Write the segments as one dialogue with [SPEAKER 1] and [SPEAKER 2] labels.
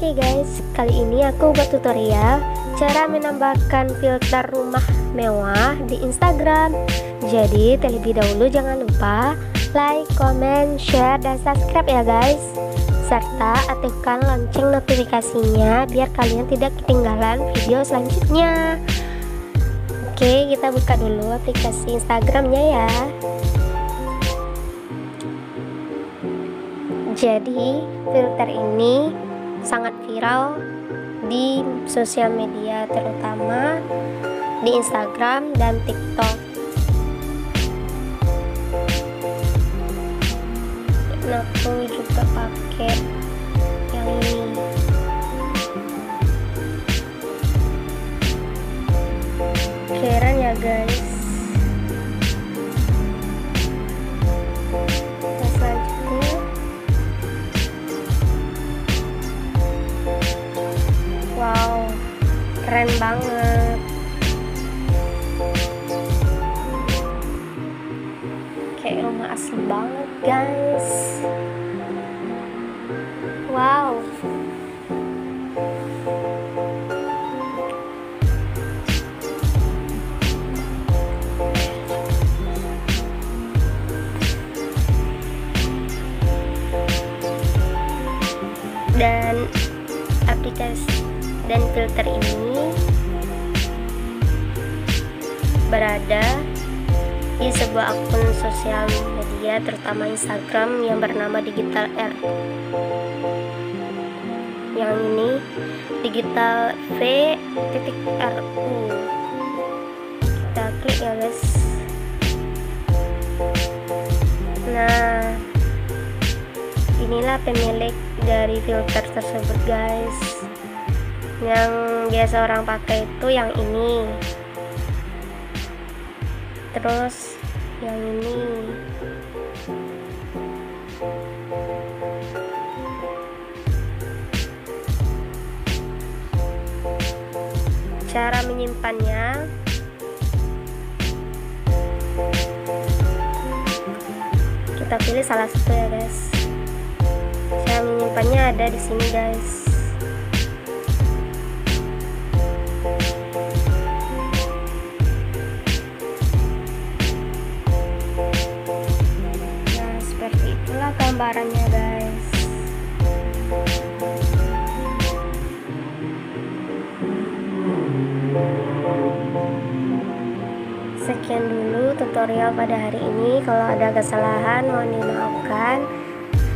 [SPEAKER 1] Oke guys, kali ini aku buat tutorial cara menambahkan filter rumah mewah di Instagram. Jadi terlebih dahulu jangan lupa like, comment, share, dan subscribe ya guys. Serta aktifkan lonceng notifikasinya biar kalian tidak ketinggalan video selanjutnya. Oke, kita buka dulu aplikasi Instagramnya ya. Jadi filter ini sangat viral di sosial media, terutama di Instagram dan TikTok. Nah, aku juga pakai yang ini. Keren ya guys. Nah, selanjutnya wow, keren banget. Kayak rumah asli banget guys. Wow. Dan aplikasi dan filter ini berada di sebuah akun sosial media, terutama Instagram yang bernama Digital R. Yang ini Digital V.ru. Kita klik ya guys. Nah, inilah pemilik dari filter tersebut guys. Yang biasa orang pakai itu yang ini, terus yang ini. Cara menyimpannya, kita pilih salah satu ya guys. Cara menyimpannya ada di sini guys. Nah, seperti itulah gambarannya guys. Sekian dulu tutorial pada hari ini. Kalau ada kesalahan mohon dimaafkan.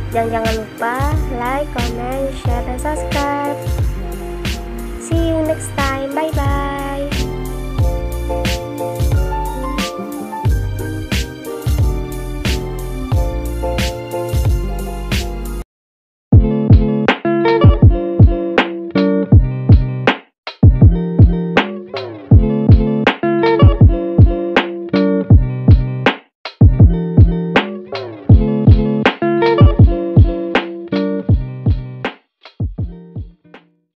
[SPEAKER 1] Dan jangan lupa like, comment, share, dan subscribe. See you next time. Bye bye.